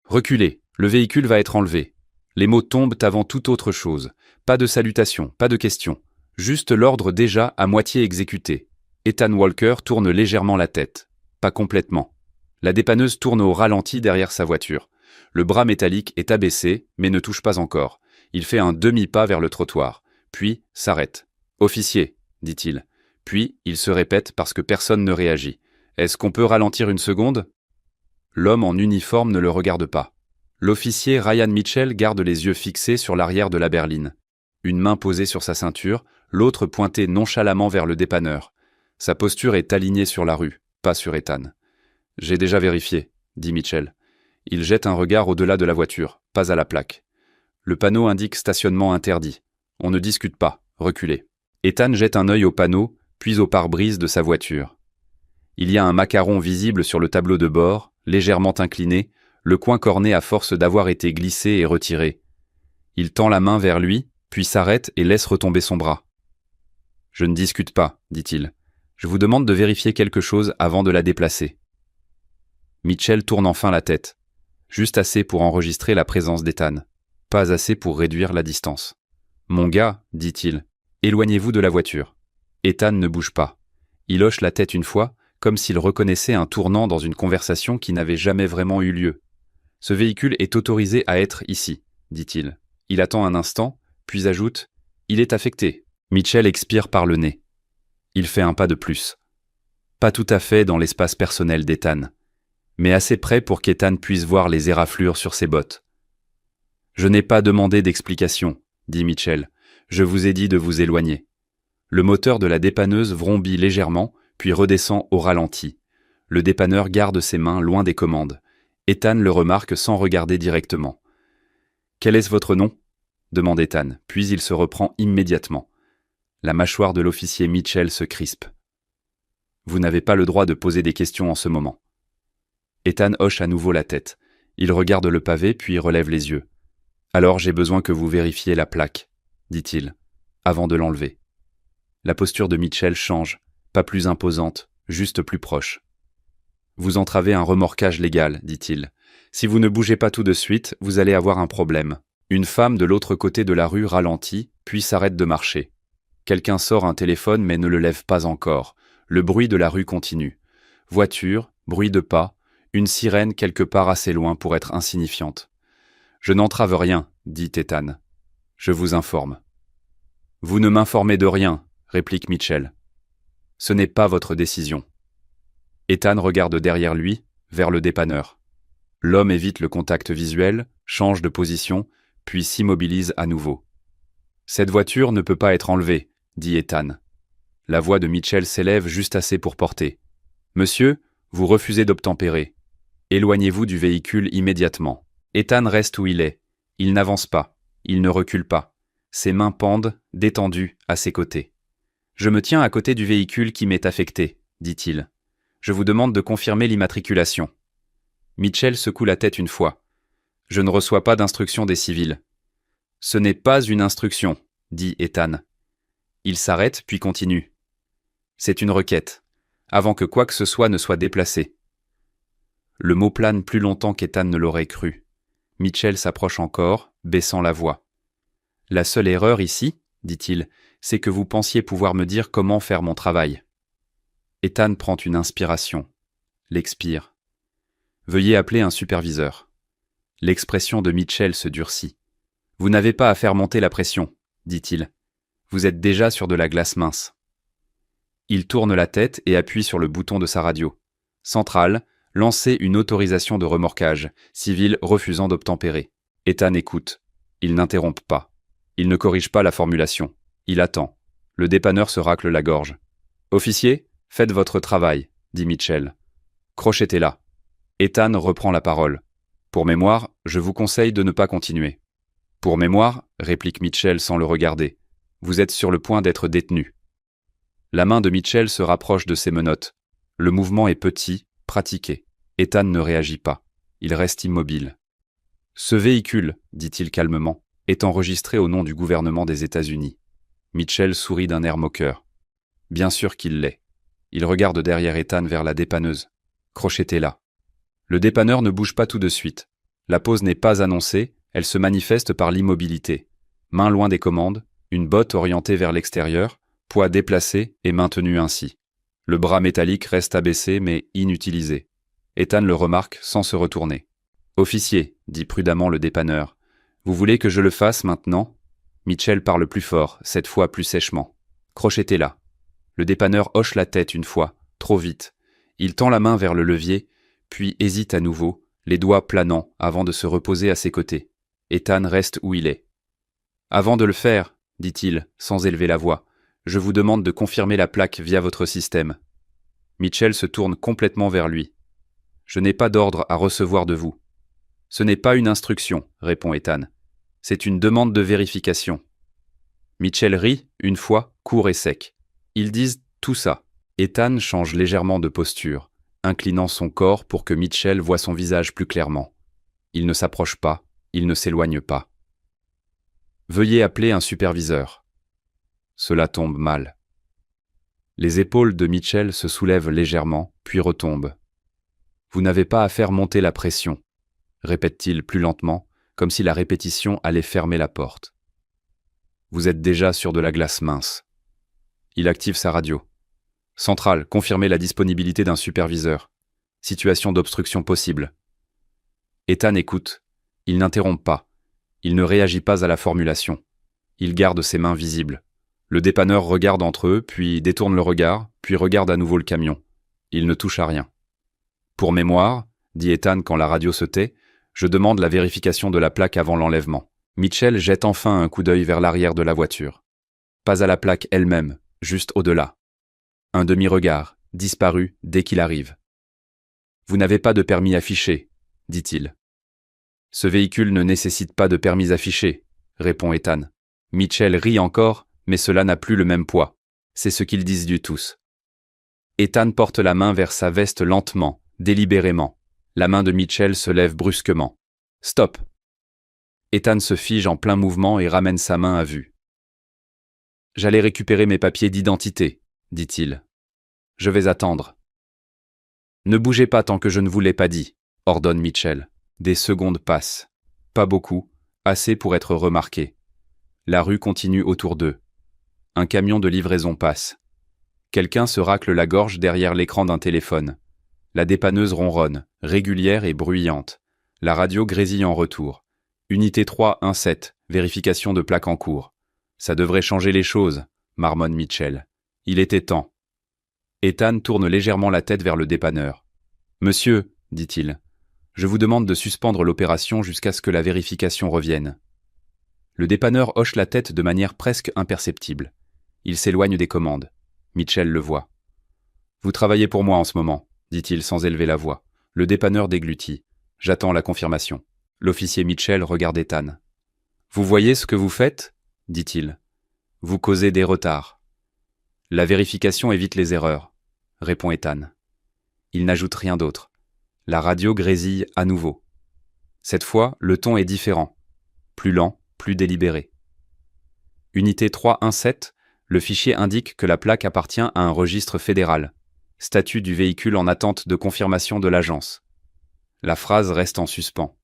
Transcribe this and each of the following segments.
Reculez, le véhicule va être enlevé. Les mots tombent avant toute autre chose. Pas de salutation, pas de question. Juste l'ordre déjà à moitié exécuté. Ethan Walker tourne légèrement la tête. Pas complètement. La dépanneuse tourne au ralenti derrière sa voiture. Le bras métallique est abaissé, mais ne touche pas encore. Il fait un demi-pas vers le trottoir, puis s'arrête. « Officier », dit-il. Puis, il se répète parce que personne ne réagit. « Est-ce qu'on peut ralentir une seconde ?» L'homme en uniforme ne le regarde pas. L'officier Ryan Mitchell garde les yeux fixés sur l'arrière de la berline. Une main posée sur sa ceinture, l'autre pointée nonchalamment vers le dépanneur. Sa posture est alignée sur la rue, pas sur Ethan. « J'ai déjà vérifié », dit Mitchell. Il jette un regard au-delà de la voiture, pas à la plaque. Le panneau indique stationnement interdit. On ne discute pas, reculez. Ethan jette un œil au panneau, puis au pare-brise de sa voiture. Il y a un macaron visible sur le tableau de bord, légèrement incliné, le coin corné à force d'avoir été glissé et retiré. Il tend la main vers lui, puis s'arrête et laisse retomber son bras. « Je ne discute pas, dit-il. Je vous demande de vérifier quelque chose avant de la déplacer. » Mitchell tourne enfin la tête. Juste assez pour enregistrer la présence d'Ethan. Pas assez pour réduire la distance. « Mon gars, dit-il, éloignez-vous de la voiture. » Ethan ne bouge pas. Il hoche la tête une fois, comme s'il reconnaissait un tournant dans une conversation qui n'avait jamais vraiment eu lieu. « Ce véhicule est autorisé à être ici, dit-il. Il attend un instant, puis ajoute « Il est affecté. » Mitchell expire par le nez. Il fait un pas de plus. Pas tout à fait dans l'espace personnel d'Ethan, mais assez près pour qu'Ethan puisse voir les éraflures sur ses bottes. « Je n'ai pas demandé d'explication, » dit Mitchell. « Je vous ai dit de vous éloigner. » Le moteur de la dépanneuse vrombit légèrement, puis redescend au ralenti. Le dépanneur garde ses mains loin des commandes. Ethan le remarque sans regarder directement. « Quel est votre nom ?» demande Ethan, puis il se reprend immédiatement. La mâchoire de l'officier Mitchell se crispe. « Vous n'avez pas le droit de poser des questions en ce moment. » Ethan hoche à nouveau la tête. Il regarde le pavé, puis relève les yeux. « Alors j'ai besoin que vous vérifiez la plaque, » dit-il, avant de l'enlever. La posture de Mitchell change, pas plus imposante, juste plus proche. « Vous entravez un remorquage légal, dit-il. Si vous ne bougez pas tout de suite, vous allez avoir un problème. » Une femme de l'autre côté de la rue ralentit, puis s'arrête de marcher. Quelqu'un sort un téléphone mais ne le lève pas encore. Le bruit de la rue continue. Voiture, bruit de pas, une sirène quelque part assez loin pour être insignifiante. « Je n'entrave rien, dit Ethan. Je vous informe. »« Vous ne m'informez de rien, » réplique Mitchell. « Ce n'est pas votre décision. » Ethan regarde derrière lui, vers le dépanneur. L'homme évite le contact visuel, change de position, puis s'immobilise à nouveau. « Cette voiture ne peut pas être enlevée, » dit Ethan. La voix de Mitchell s'élève juste assez pour porter. « Monsieur, vous refusez d'obtempérer. Éloignez-vous du véhicule immédiatement. » Ethan reste où il est. Il n'avance pas. Il ne recule pas. Ses mains pendent, détendues, à ses côtés. « Je me tiens à côté du véhicule qui m'est affecté, » dit-il. « Je vous demande de confirmer l'immatriculation. » Mitchell secoue la tête une fois. « Je ne reçois pas d'instruction des civils. »« Ce n'est pas une instruction, » dit Ethan. Il s'arrête puis continue. « C'est une requête, avant que quoi que ce soit ne soit déplacé. » Le mot plane plus longtemps qu'Ethan ne l'aurait cru. Mitchell s'approche encore, baissant la voix. « La seule erreur ici, dit-il, c'est que vous pensiez pouvoir me dire comment faire mon travail. » Ethan prend une inspiration, l'expire. « Veuillez appeler un superviseur. » L'expression de Mitchell se durcit. « Vous n'avez pas à faire monter la pression, dit-il. Vous êtes déjà sur de la glace mince. » Il tourne la tête et appuie sur le bouton de sa radio. « Centrale, lancez une autorisation de remorquage, civil refusant d'obtempérer. » Ethan écoute. Il n'interrompt pas. Il ne corrige pas la formulation. Il attend. Le dépanneur se racle la gorge. « Officier, faites votre travail, » dit Mitchell. « Crochetez-la. » Ethan reprend la parole. « Pour mémoire, je vous conseille de ne pas continuer. »« Pour mémoire, » réplique Mitchell sans le regarder. « Vous êtes sur le point d'être détenu. » La main de Mitchell se rapproche de ses menottes. Le mouvement est petit, pratiqué. Ethan ne réagit pas. Il reste immobile. « Ce véhicule, dit-il calmement, est enregistré au nom du gouvernement des États-Unis. » Mitchell sourit d'un air moqueur. « Bien sûr qu'il l'est. » Il regarde derrière Ethan vers la dépanneuse. « Crochetez-la. » Le dépanneur ne bouge pas tout de suite. La pause n'est pas annoncée, elle se manifeste par l'immobilité. Main loin des commandes, une botte orientée vers l'extérieur, poids déplacé et maintenu ainsi. Le bras métallique reste abaissé mais inutilisé. Ethan le remarque sans se retourner. « Officier, dit prudemment le dépanneur, vous voulez que je le fasse maintenant ?» Mitchell parle plus fort, cette fois plus sèchement. « Crochetez-la. » Le dépanneur hoche la tête une fois, trop vite. Il tend la main vers le levier, puis hésite à nouveau, les doigts planants avant de se reposer à ses côtés. Ethan reste où il est. « Avant de le faire, dit-il, sans élever la voix, je vous demande de confirmer la plaque via votre système. » Mitchell se tourne complètement vers lui. « Je n'ai pas d'ordre à recevoir de vous. »« Ce n'est pas une instruction, répond Ethan. C'est une demande de vérification. » Mitchell rit, une fois, court et sec. Ils disent tout ça. Ethan change légèrement de posture, inclinant son corps pour que Mitchell voie son visage plus clairement. Il ne s'approche pas, il ne s'éloigne pas. « Veuillez appeler un superviseur. » Cela tombe mal. Les épaules de Mitchell se soulèvent légèrement, puis retombent. « Vous n'avez pas à faire monter la pression, » répète-t-il plus lentement, comme si la répétition allait fermer la porte. « Vous êtes déjà sur de la glace mince. » Il active sa radio. « Centrale, confirmez la disponibilité d'un superviseur. Situation d'obstruction possible. » Ethan écoute. Il n'interrompt pas. Il ne réagit pas à la formulation. Il garde ses mains visibles. Le dépanneur regarde entre eux, puis détourne le regard, puis regarde à nouveau le camion. Il ne touche à rien. « Pour mémoire, dit Ethan quand la radio se tait, je demande la vérification de la plaque avant l'enlèvement. » Mitchell jette enfin un coup d'œil vers l'arrière de la voiture. Pas à la plaque elle-même, juste au-delà. Un demi-regard, disparu dès qu'il arrive. « Vous n'avez pas de permis affiché, dit-il. »« Ce véhicule ne nécessite pas de permis affiché, répond Ethan. Mitchell rit encore, mais cela n'a plus le même poids. C'est ce qu'ils disent du tous. Ethan porte la main vers sa veste lentement, délibérément. La main de Mitchell se lève brusquement. « Stop !» Ethan se fige en plein mouvement et ramène sa main à vue. « J'allais récupérer mes papiers d'identité, dit-il. Je vais attendre. »« Ne bougez pas tant que je ne vous l'ai pas dit, » ordonne Mitchell. Des secondes passent. Pas beaucoup, assez pour être remarqué. La rue continue autour d'eux. Un camion de livraison passe. Quelqu'un se racle la gorge derrière l'écran d'un téléphone. La dépanneuse ronronne, régulière et bruyante. La radio grésille en retour. Unité 317, vérification de plaque en cours. Ça devrait changer les choses, marmonne Mitchell. Il était temps. Ethan tourne légèrement la tête vers le dépanneur. « Monsieur, dit-il, je vous demande de suspendre l'opération jusqu'à ce que la vérification revienne. » Le dépanneur hoche la tête de manière presque imperceptible. Il s'éloigne des commandes. Mitchell le voit. « Vous travaillez pour moi en ce moment, dit-il sans élever la voix. Le dépanneur déglutit. J'attends la confirmation. L'officier Mitchell regarde Ethan. « Vous voyez ce que vous faites ?» dit-il. « Vous causez des retards. »« La vérification évite les erreurs, » répond Ethan. Il n'ajoute rien d'autre. La radio grésille à nouveau. Cette fois, le ton est différent. Plus lent, plus délibéré. Unité 317, le fichier indique que la plaque appartient à un registre fédéral. Statut du véhicule en attente de confirmation de l'agence. La phrase reste en suspens.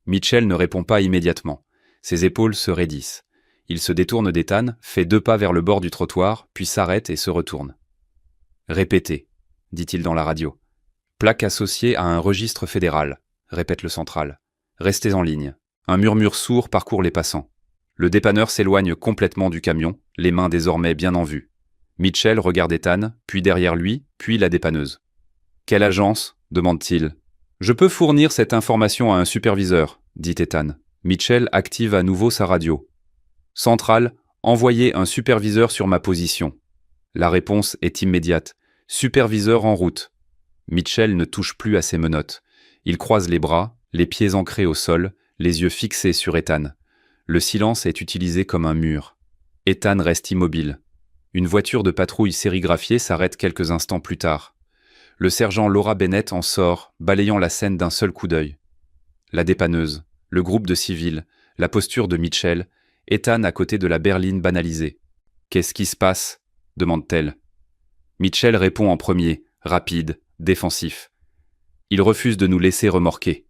Mitchell ne répond pas immédiatement. Ses épaules se raidissent. Il se détourne d'Ethan, fait 2 pas vers le bord du trottoir, puis s'arrête et se retourne. « Répétez, » dit-il dans la radio. « Plaque associée à un registre fédéral, » répète le central. « Restez en ligne. » Un murmure sourd parcourt les passants. Le dépanneur s'éloigne complètement du camion, les mains désormais bien en vue. Mitchell regarde Ethan, puis derrière lui, puis la dépanneuse. « Quelle agence ?» demande-t-il. « Je peux fournir cette information à un superviseur, » dit Ethan. Mitchell active à nouveau sa radio. « Centrale, envoyez un superviseur sur ma position. » La réponse est immédiate. « Superviseur en route. » Mitchell ne touche plus à ses menottes. Il croise les bras, les pieds ancrés au sol, les yeux fixés sur Ethan. Le silence est utilisé comme un mur. Ethan reste immobile. Une voiture de patrouille sérigraphiée s'arrête quelques instants plus tard. Le sergent Laura Bennett en sort, balayant la scène d'un seul coup d'œil. La dépanneuse, le groupe de civils, la posture de Mitchell, Ethan à côté de la berline banalisée. « Qu'est-ce qui se passe ?» demande-t-elle. Mitchell répond en premier, rapide, défensif. « Il refuse de nous laisser remorquer. »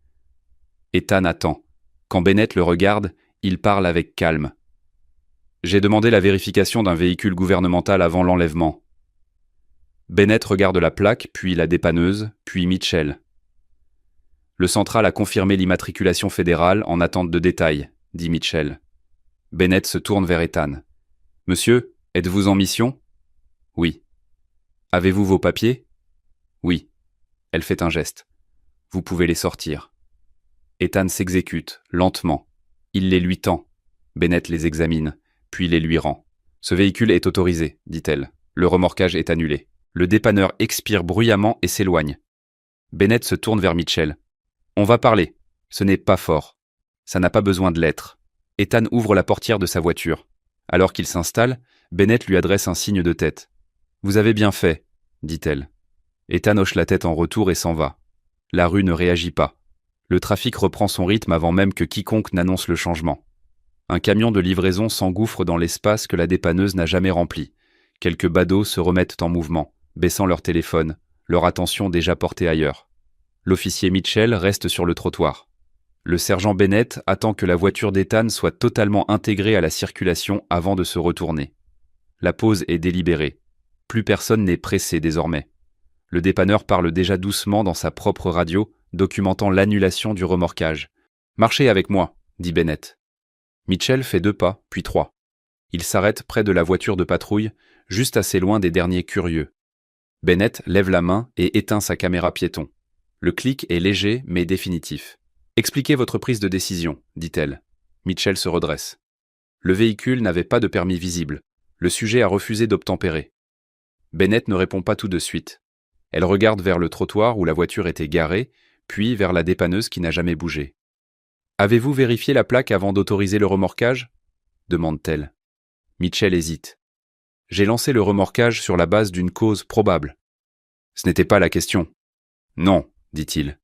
Ethan attend. Quand Bennett le regarde, il parle avec calme. J'ai demandé la vérification d'un véhicule gouvernemental avant l'enlèvement. Bennett regarde la plaque, puis la dépanneuse, puis Mitchell. Le central a confirmé l'immatriculation fédérale en attente de détails, dit Mitchell. Bennett se tourne vers Ethan. Monsieur, êtes-vous en mission? Oui. Avez-vous vos papiers? Oui. Elle fait un geste. Vous pouvez les sortir. Ethan s'exécute, lentement. Il les lui tend. Bennett les examine, puis les lui rend. Ce véhicule est autorisé, dit-elle. Le remorquage est annulé. Le dépanneur expire bruyamment et s'éloigne. Bennett se tourne vers Mitchell. On va parler. Ce n'est pas fort. Ça n'a pas besoin de l'être. Ethan ouvre la portière de sa voiture. Alors qu'il s'installe, Bennett lui adresse un signe de tête. Vous avez bien fait, dit-elle. Ethan hoche la tête en retour et s'en va. La rue ne réagit pas. Le trafic reprend son rythme avant même que quiconque n'annonce le changement. Un camion de livraison s'engouffre dans l'espace que la dépanneuse n'a jamais rempli. Quelques badauds se remettent en mouvement, baissant leur téléphone, leur attention déjà portée ailleurs. L'officier Mitchell reste sur le trottoir. Le sergent Bennett attend que la voiture d'Ethan soit totalement intégrée à la circulation avant de se retourner. La pause est délibérée. Plus personne n'est pressé désormais. Le dépanneur parle déjà doucement dans sa propre radio, documentant l'annulation du remorquage. « Marchez avec moi », dit Bennett. Mitchell fait 2 pas, puis 3. Il s'arrête près de la voiture de patrouille, juste assez loin des derniers curieux. Bennett lève la main et éteint sa caméra piéton. Le clic est léger mais définitif. « Expliquez votre prise de décision », dit-elle. Mitchell se redresse. Le véhicule n'avait pas de permis visible. Le sujet a refusé d'obtempérer. Bennett ne répond pas tout de suite. Elle regarde vers le trottoir où la voiture était garée, puis vers la dépanneuse qui n'a jamais bougé. « Avez-vous vérifié la plaque avant d'autoriser le remorquage ?» demande-t-elle. Mitchell hésite. « J'ai lancé le remorquage sur la base d'une cause probable. » Ce n'était pas la question. « Non, dit-il.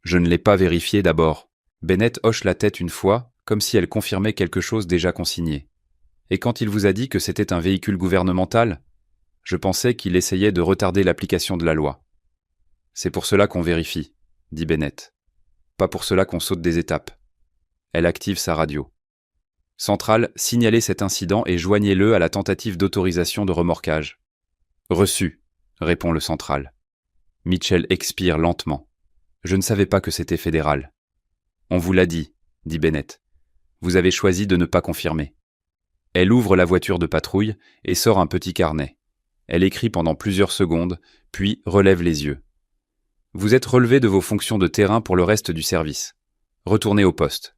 Je ne l'ai pas vérifié d'abord. » Bennett hoche la tête une fois, comme si elle confirmait quelque chose déjà consigné. « Et quand il vous a dit que c'était un véhicule gouvernemental, je pensais qu'il essayait de retarder l'application de la loi. »« C'est pour cela qu'on vérifie, » dit Bennett. « Pas pour cela qu'on saute des étapes. » Elle active sa radio. « Centrale, signalez cet incident et joignez-le à la tentative d'autorisation de remorquage. »« Reçu, » répond le central. Mitchell expire lentement. « Je ne savais pas que c'était fédéral. »« On vous l'a dit, » dit Bennett. « Vous avez choisi de ne pas confirmer. » Elle ouvre la voiture de patrouille et sort un petit carnet. Elle écrit pendant plusieurs secondes, puis relève les yeux. « Vous êtes relevé de vos fonctions de terrain pour le reste du service. Retournez au poste. »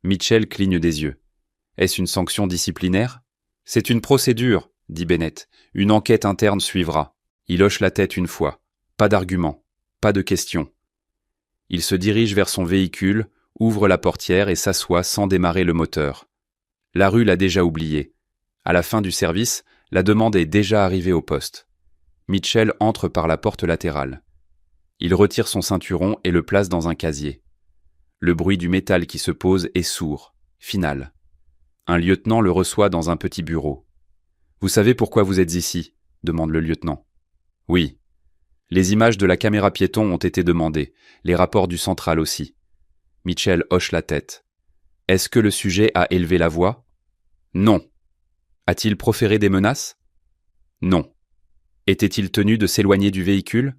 Mitchell cligne des yeux. « Est-ce une sanction disciplinaire ?»« C'est une procédure, » dit Bennett. « Une enquête interne suivra. » Il hoche la tête une fois. Pas d'argument, pas de question. Il se dirige vers son véhicule, ouvre la portière et s'assoit sans démarrer le moteur. La rue l'a déjà oublié. À la fin du service, la demande est déjà arrivée au poste. Mitchell entre par la porte latérale. Il retire son ceinturon et le place dans un casier. Le bruit du métal qui se pose est sourd, final. Un lieutenant le reçoit dans un petit bureau. « Vous savez pourquoi vous êtes ici ?» demande le lieutenant. « Oui. Les images de la caméra piéton ont été demandées, les rapports du central aussi. » Mitchell hoche la tête. « Est-ce que le sujet a élevé la voix ? » « Non. » « A-t-il proféré des menaces ? » « Non. » « Était-il tenu de s'éloigner du véhicule ? »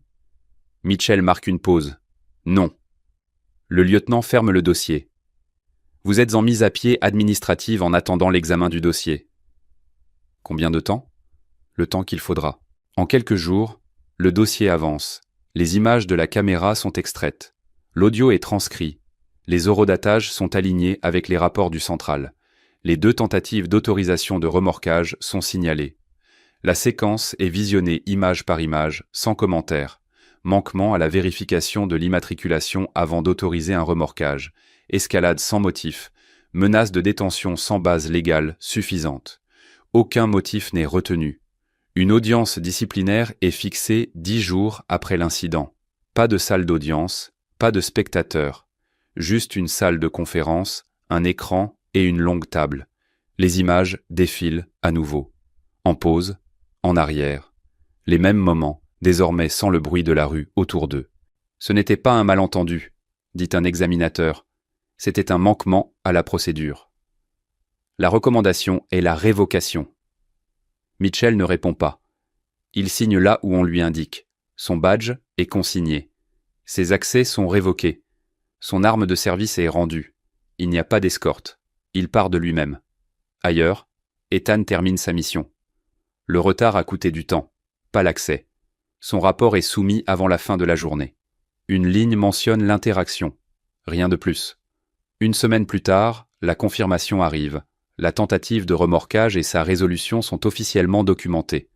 Mitchell marque une pause. « Non. » Le lieutenant ferme le dossier. « Vous êtes en mise à pied administrative en attendant l'examen du dossier. » « Combien de temps ? » ?»« Le temps qu'il faudra. » En quelques jours, le dossier avance. Les images de la caméra sont extraites. L'audio est transcrit. Les horodatages sont alignés avec les rapports du central. Les 2 tentatives d'autorisation de remorquage sont signalées. La séquence est visionnée image par image, sans commentaire. Manquement à la vérification de l'immatriculation avant d'autoriser un remorquage. Escalade sans motif. Menace de détention sans base légale suffisante. Aucun motif n'est retenu. Une audience disciplinaire est fixée 10 jours après l'incident. Pas de salle d'audience, pas de spectateurs. Juste une salle de conférence, un écran et une longue table. Les images défilent à nouveau. En pause, en arrière. Les mêmes moments, désormais sans le bruit de la rue autour d'eux. « Ce n'était pas un malentendu », dit un examinateur. C'était un manquement à la procédure. La recommandation est la révocation. Mitchell ne répond pas. Il signe là où on lui indique. Son badge est consigné. Ses accès sont révoqués. Son arme de service est rendue. Il n'y a pas d'escorte. Il part de lui-même. Ailleurs, Ethan termine sa mission. Le retard a coûté du temps, pas l'accès. Son rapport est soumis avant la fin de la journée. Une ligne mentionne l'interaction. Rien de plus. Une semaine plus tard, la confirmation arrive. La tentative de remorquage et sa résolution sont officiellement documentées.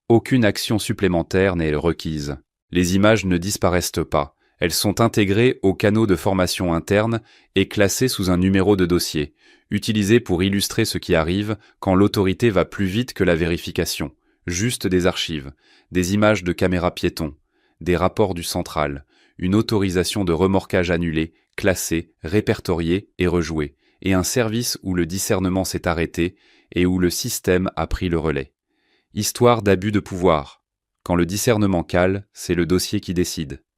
Aucune action supplémentaire n'est requise. Les images ne disparaissent pas. Elles sont intégrées aux canaux de formation interne et classées sous un numéro de dossier, utilisé pour illustrer ce qui arrive quand l'autorité va plus vite que la vérification. Juste des archives, des images de caméras piétons, des rapports du central, une autorisation de remorquage annulée, classée, répertoriée et rejouée, et un service où le discernement s'est arrêté et où le système a pris le relais. Histoire d'abus de pouvoir. Quand le discernement cale, c'est le dossier qui décide.